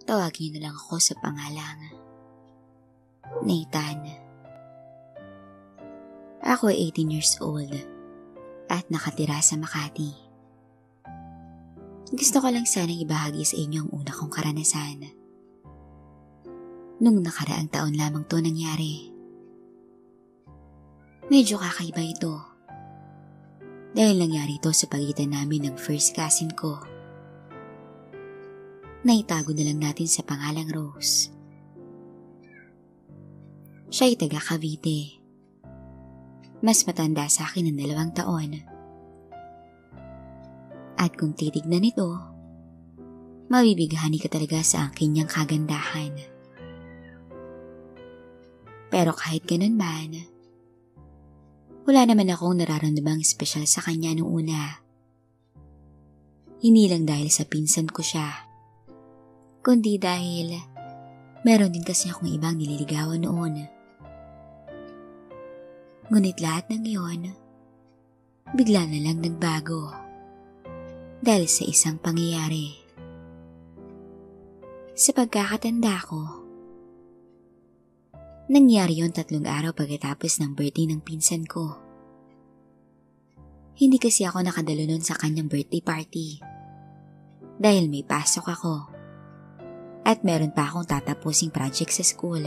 Tawagin niyo na lang ako sa pangalang Nathan. Ako ay 18 years old at nakatira sa Makati. Gusto ko lang sanang ibahagi sa inyo ang una kong karanasan. Nung nakaraang taon lamang to nangyari. Medyo kakaiba ito. Dahil nangyari ito sa pagitan namin ng first cousin ko. Naitago na lang natin sa pangalang Rose. Siya ay taga Cavite. Mas matanda sa akin ng 2 taon. At kung titignan ito, mabibighani ka talaga sa kanyang kagandahan. Pero kahit ganun man, wala naman akong nararamdamang espesyal sa kanya noong una. Hindi lang dahil sa pinsan ko siya, kundi dahil meron din kasi akong ibang nililigawan noon. Ngunit lahat ng iyon, bigla na lang nagbago dahil sa isang pangyayari. Sa pagkakatanda ko, nangyari yon 3 araw pagkatapos ng birthday ng pinsan ko. Hindi kasi ako nakadalo nun sa kanyang birthday party dahil may pasok ako at meron pa akong tatapusing project sa school.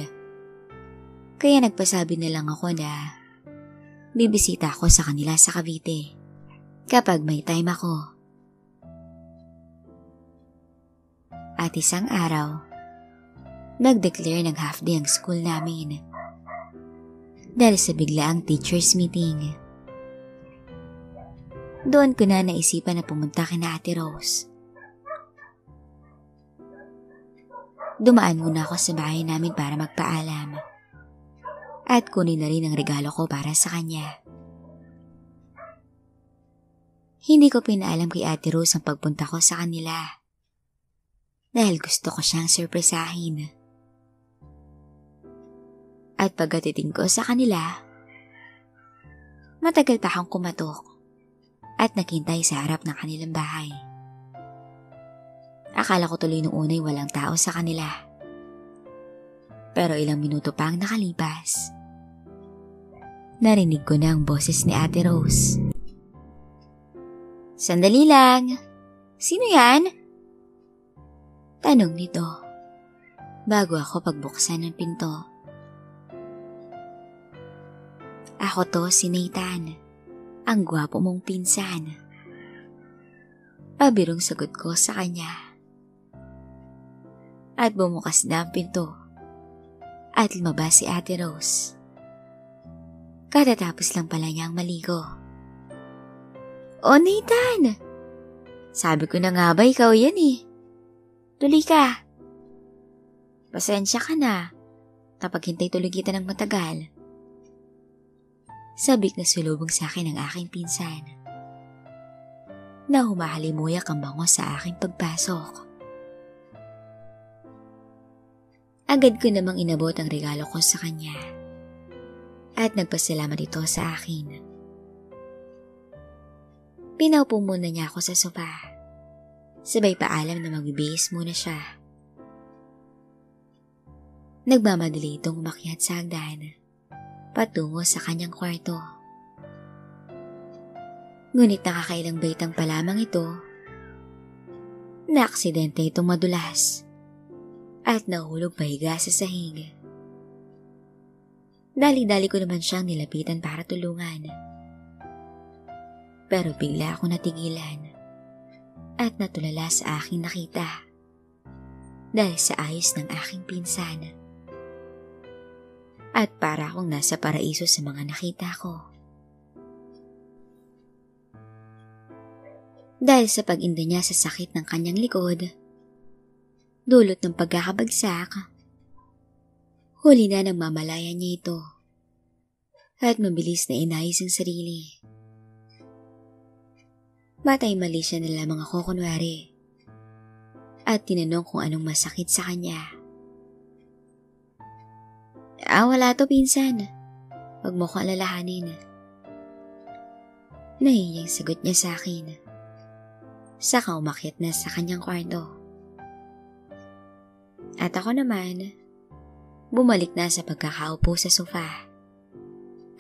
Kaya nagpasabi na lang ako na bibisita ako sa kanila sa Cavite kapag may time ako. At isang araw, nag-declare ng half day ang school namin dahil sa biglaang teachers meeting. Doon ko na naisipan na pumunta kina Ate Rose. Dumaan muna ako sa bahay namin para magpaalam at kunin na rin ang regalo ko para sa kanya. Hindi ko pinaalam kay Ate Rose ang pagpunta ko sa kanila dahil gusto ko siyang surpresahin. At pagkatiting ko sa kanila, matagal pa akong kumatok at nakintay sa harap ng kanilang bahay. Akala ko tuloy nung una'y walang tao sa kanila. Pero ilang minuto pa ang nakalipas, narinig ko na ang boses ni Ate Rose. "Sandali lang, sino yan?" Tanong nito bago ako pagbuksan ng pinto. "Ako to, si Nathan, ang gwapo mong pinsan." Pabirong sagot ko sa kanya. At bumukas na ang pinto at lumabas si Ate Rose. Katatapos lang pala niyang maligo. "Oh, Nathan! Sabi ko na nga ba ikaw yan eh. Tuloy ka. Pasensya ka na kapag hintay tuloy kita ng matagal." Sabik na sulubong sa akin ang aking pinsan na humahalimuyak ang bango sa aking pagpasok. Agad ko namang inabot ang regalo ko sa kanya at nagpasalamat ito sa akin. Pinaupo muna niya ako sa sofa, sabay paalam na magbibihis muna siya. Nagmamadali itong umakyat sa hagdan patungo sa kanyang kwarto. Ngunit nakakailang baitang pa lamang ito, naaksidente itong madulas at nahulog pahiga sa sahig. Dali-dali ko naman siyang nilapitan para tulungan. Pero bigla ako natigilan at natulala sa aking nakita dahil sa ayos ng aking pinsan. At para akong nasa paraiso sa mga nakita ko. Dahil sa pag-inda niya sa sakit ng kanyang likod, dulot ng pagkakabagsak, huli na nang mamalayan niya ito at mabilis na inayos ang sarili. Batay mali siya na lamang ako kunwari at tinanong kung anong masakit sa kanya. Wala to pinsan. Huwag mo ko alalahanin." Nahihiyang sagot niya sa akin. Saka umakyat na sa kanyang kwarto. At ako naman, bumalik na sa pagkakaupo sa sofa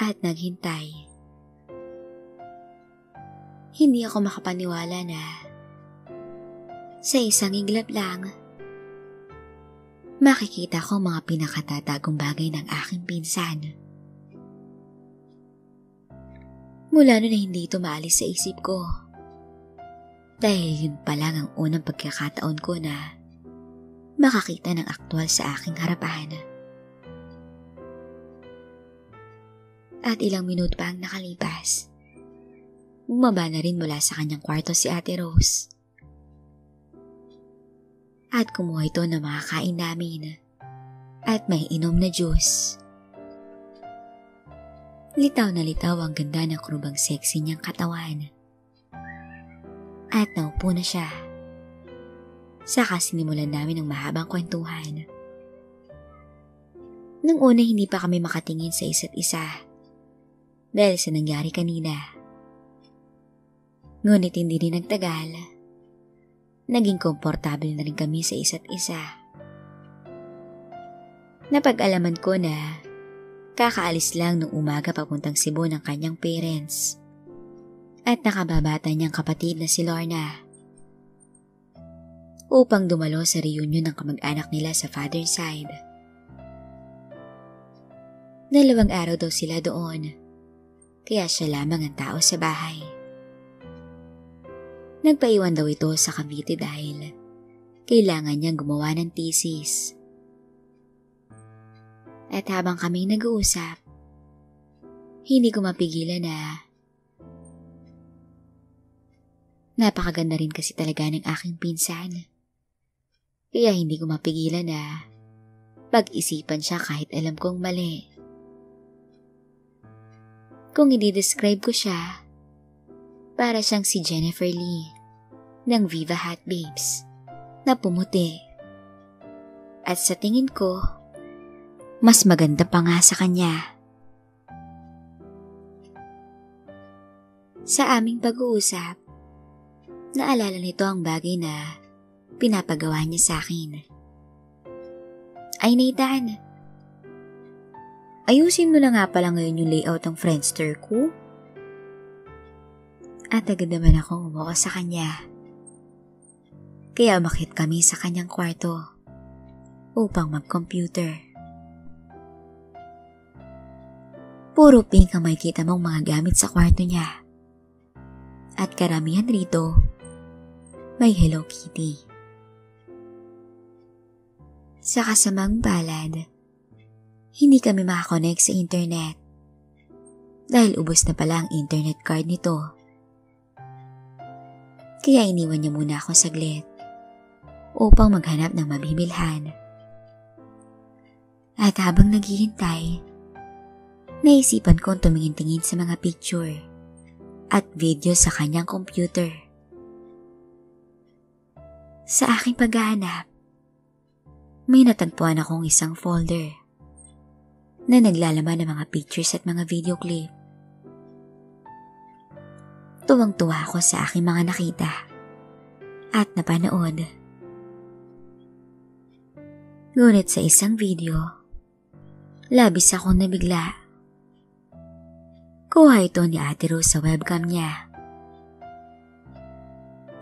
at naghintay. Hindi ako makapaniwala na sa isang iglap lang, makikita ko mga pinakatatagong bagay ng aking pinsan. Mula noon na hindi ito maalis sa isip ko. Dahil yun pa lang ang unang pagkakataon ko na makakita ng aktwal sa aking harapan. At ilang minuto pa ang nakalipas, bumaba na rin mula sa kanyang kwarto si Ate Rose. At kumuha ito ng mga kain namin at may inom na juice. Litaw na litaw ang ganda ng krubang sexy niyang katawan. At naupo na siya. Saka sinimulan namin ang mahabang kwentuhan. Nung una hindi pa kami makatingin sa isa't isa dahil sa nangyari kanina. Ngunit hindi rin nagtagal. Naging komportable na rin kami sa isa't isa. Napag-alaman ko na kakaalis lang nung umaga papuntang Cebu ng kanyang parents at nakababata niyang kapatid na si Lorna upang dumalo sa reunion ng kamag-anak nila sa father's side. 2 araw daw sila doon, kaya siya lamang ang tao sa bahay. Nagpaiwan daw ito sa Cavite dahil kailangan niyang gumawa ng thesis. At habang kami nag-uusap, hindi ko mapigilan na napakaganda rin kasi talaga ng aking pinsan. Kaya hindi ko mapigilan na pag-isipan siya kahit alam kong mali. Kung i-describe ko siya, para siyang si Jennifer Lee ng Viva Hot Babes na pumuti. At sa tingin ko, mas maganda pa nga sa kanya. Sa aming pag-uusap, naalala nito ang bagay na pinapagawa niya sa akin. Ay Nathan, ayusin mo na nga pala ngayon yung layout ng Friendster ko. At agad naman akong umuha sa kanya. Kaya umakyat kami sa kanyang kwarto upang mag-computer. Puro pink ang makikita mong mga gamit sa kwarto niya. At karamihan rito, may Hello Kitty. Sa kasamang palad, hindi kami makakonect sa internet dahil ubos na pala ang internet card nito. Kaya iniwan niya muna ako saglit upang maghanap ng mabibilhan. At habang naghihintay, naisipan kong tumingin-tingin sa mga picture at video sa kanyang computer. Sa aking paghahanap, may natagpuan akong isang folder na naglalaman ng mga pictures at mga video clip. Tuwang-tuwa ako sa aking mga nakita at napanood. Ngunit sa isang video, labis akong nabigla. Kuha ito ni Ate Rose sa webcam niya.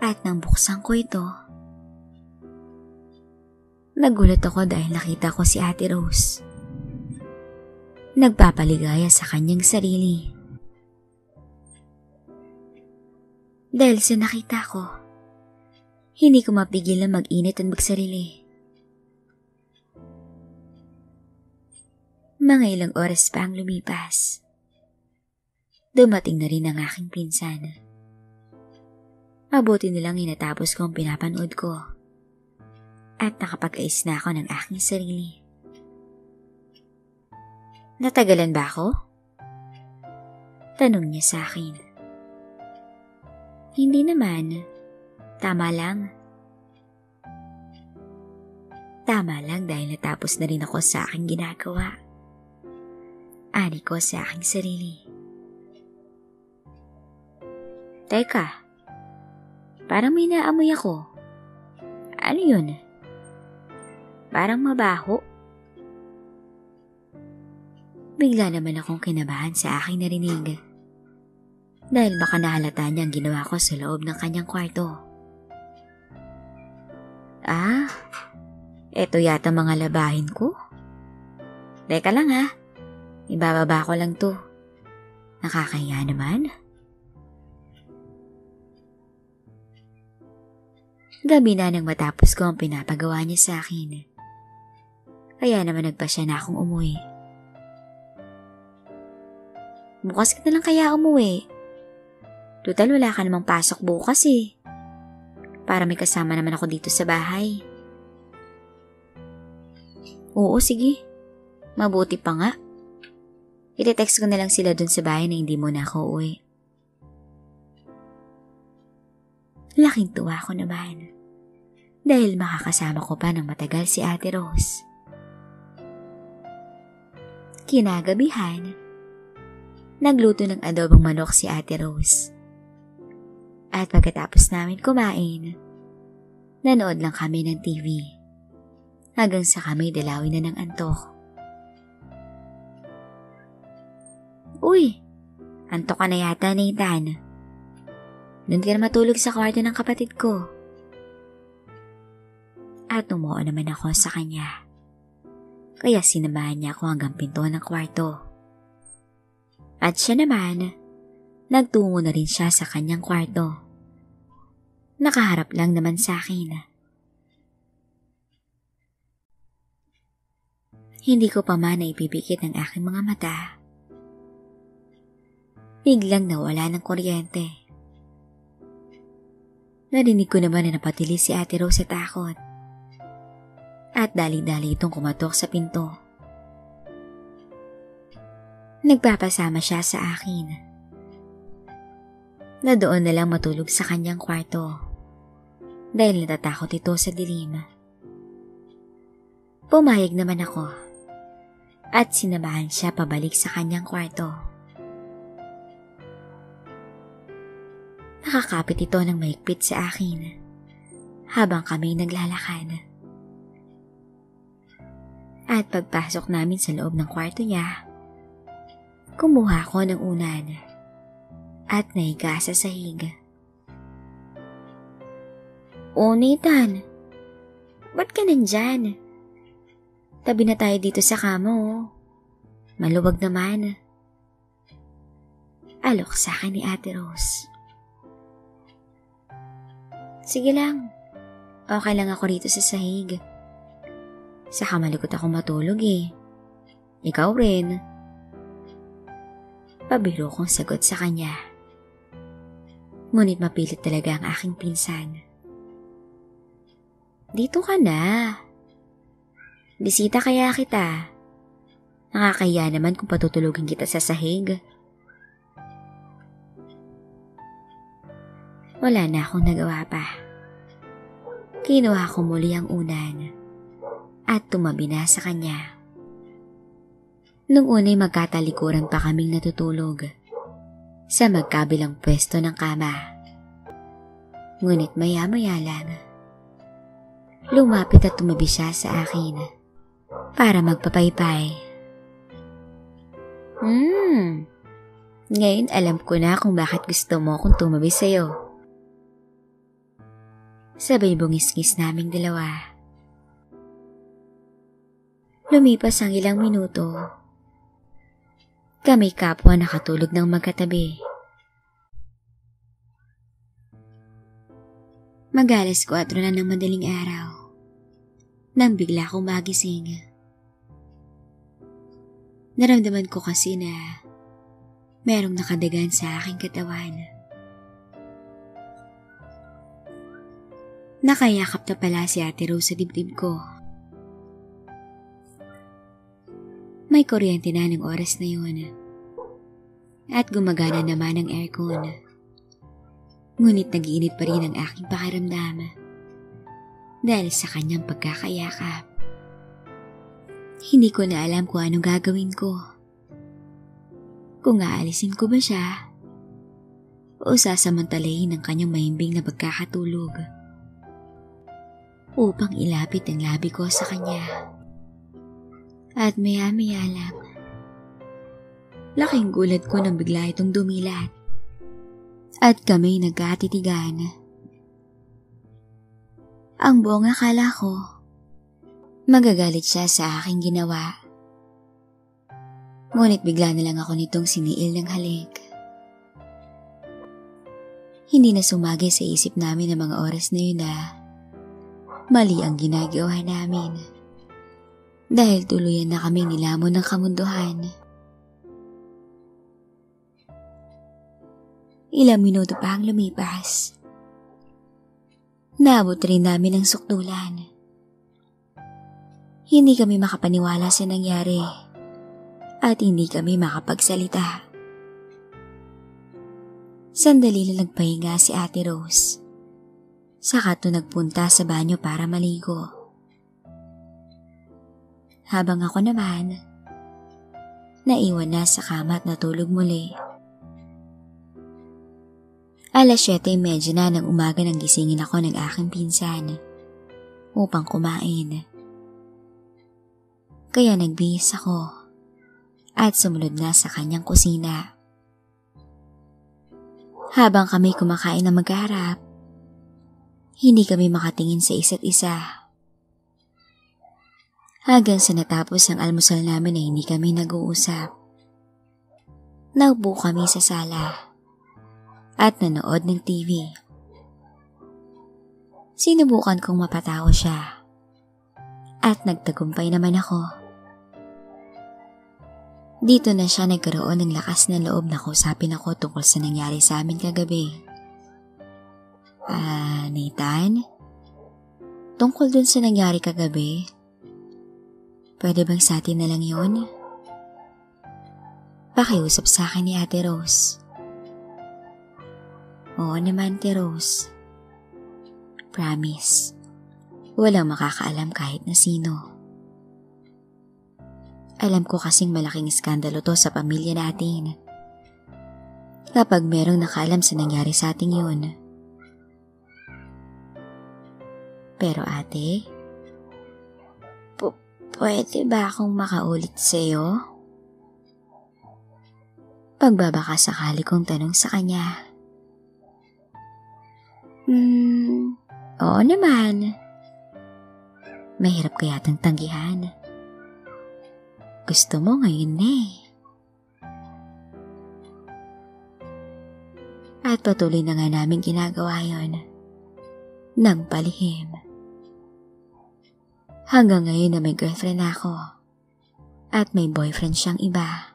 At nang buksan ko ito, nagulat ako dahil nakita ko si Ate Rose. Nagpapaligaya sa kanyang sarili. Dahil sa nakita ko, hindi ko mapigil na mag-init at magsarili. Mga ilang oras pa ang lumipas. Dumating na rin ang aking pinsan. Mabuti nilang inatapos ko ang pinapanood ko at nakapag-ayos na ako ng aking sarili. Natagalan ba ako? Tanong niya sa akin. Hindi naman. Tama lang. Tama lang dahil natapos na rin ako sa aking ginagawa. Ani ko sa aking sarili. Teka, parang may naamoy ako. Ano yun? Parang mabaho. Bigla naman akong kinabahan sa aking narinig. Dahil baka nahalata niya ang ginawa ko sa loob ng kanyang kwarto. Eto yata mga labahin ko. Teka lang ha, ibababa ko lang to. Nakakahiya naman. Gabi na nang matapos ko ang pinapagawa niya sa akin. Kaya naman nagpasya na akong umuwi. Bukas ka na lang kaya umuwi. Tutal wala ka namang pasok bukas eh. Para may kasama naman ako dito sa bahay. Oo, sige. Mabuti pa nga. I-text ko na lang sila dun sa bahay na hindi mo na ako uwi. Laking tuwa ko naman. Dahil makakasama ko pa ng matagal si Ate Rose. Kinagabihan, nagluto ng adobong manok si Ate Rose. At pagkatapos namin kumain, nanood lang kami ng TV. Hanggang sa kami dalawin na ng antok. Uy, antok ka na yata, Nathan. Doon ka na matulog sa kwarto ng kapatid ko. At umuo naman ako sa kanya. Kaya sinamahan niya ako hanggang pinto ng kwarto. At siya naman, nagtungo na rin siya sa kanyang kwarto. Nakaharap lang naman sa akin. Hindi ko pa man naipipikit ang aking mga mata. Biglang nawala ng kuryente. Narinig ko naman na napatili si Ate Rose sa takot. At dali-dali itong kumatok sa pinto. Nagpapasama siya sa akin. Na doon na lang matulog sa kanyang kwarto. Dahil natatakot ito sa dilim. Pumayag naman ako. At sinamahan siya pabalik sa kanyang kwarto. Nakakapit ito ng mahigpit sa akin habang kami naglalakad. At pagpasok namin sa loob ng kwarto niya, kumuha ko ng unan at nahiga sa sahig. O Nathan, ba't ka nandyan? Tabi na tayo dito sa kama oh. Maluwag naman. Alok sa akin ni Ate Rose. Sige lang. Okay lang ako rito sa sahig. Saka malikot ako matulog eh. Ikaw rin. Pabiro kong sagot sa kanya. Ngunit mapilit talaga ang aking pinsan. Dito ka na. Bisita kaya kita. Nakakahiya naman kung patutulugin kita sa sahig. Wala na akong nagawa pa. Kinuha ko muli ang unan at tumabi na sa kanya. Nung una'y magkatalikuran pa kaming natutulog sa magkabilang pwesto ng kama. Ngunit maya-maya lang, lumapit at tumabi siya sa akin para magpapaypay. Ngayon alam ko na kung bakit gusto mo akong tumabi sa'yo. Sabay bungis-ngis naming dalawa. Lumipas ang ilang minuto. Kami kapwa nakatulog ng magkatabi. Mag-alas 4 na ng madaling araw nang bigla akong magising. Naramdaman ko kasi na merong nakadagan sa aking katawan. Nakayakap na pala si Ate Rose sa dibdib ko. May kuryente na ng oras na yun. At gumagana naman ang aircon. Ngunit nag-iinit pa rin ang aking pakiramdam dahil sa kanyang pagkakayakap. Hindi ko na alam kung anong gagawin ko. Kung aalisin ko ba siya o sasamantalahin ang kanyang mahimbing na pagkakatulog. upang ilapit ang labi ko sa kanya. At maya-maya lang, laking gulat ko nang bigla itong dumilat at kami nagkatitigan. Ang buong akala ko, magagalit siya sa aking ginawa. Ngunit bigla na lang ako nitong siniil ng halik. Hindi na sumagi sa isip namin ang mga oras na yun na mali ang ginagawa namin. Dahil tuluyan na kaming nilamon ng kamunduhan. Ilang minuto pa ang lumipas. Naabot rin namin ang sukdulan. Hindi kami makapaniwala sa nangyari at hindi kami makapagsalita. Sandali na nagpahinga si Ate Rose. Saka to nagpunta sa banyo para maligo. Habang ako naman, naiwan na sa kama at natulog muli. 7:30 na ng umaga nang gisingin ako ng aking pinsan upang kumain. Kaya nagbihis ako at sumunod na sa kanyang kusina. Habang kami kumakain na magharap, hindi kami makatingin sa isa't isa. Hanggang sa natapos ang almusal namin ay hindi kami nag-uusap. Naupo kami sa sala at nanood ng TV. Sinubukan kong mapatawa siya at nagtagumpay naman ako. Dito na siya nagkaroon ng lakas na loob na kausapin ako tungkol sa nangyari sa amin kagabi. Nathan? Tungkol dun sa nangyari kagabi, pwede bang sa atin na lang yun? Pakiusap sa akin ni Ate Rose. Oo naman, Ate Rose. Promise, walang makakaalam kahit na sino. Alam ko kasing malaking iskandalo to sa pamilya natin. Kapag merong nakaalam sa nangyari sa ating yun. Pero ate, pwede ba akong makaulit sa'yo? Pagbabaka sakali kong tanong sa kanya. Oo naman. Mahirap kaya tang tanggihan. Gusto mo ngayon eh. At patuloy na nga namin ginagawa yon nang palihim. Hanggang ngayon na may girlfriend ako at may boyfriend siyang iba.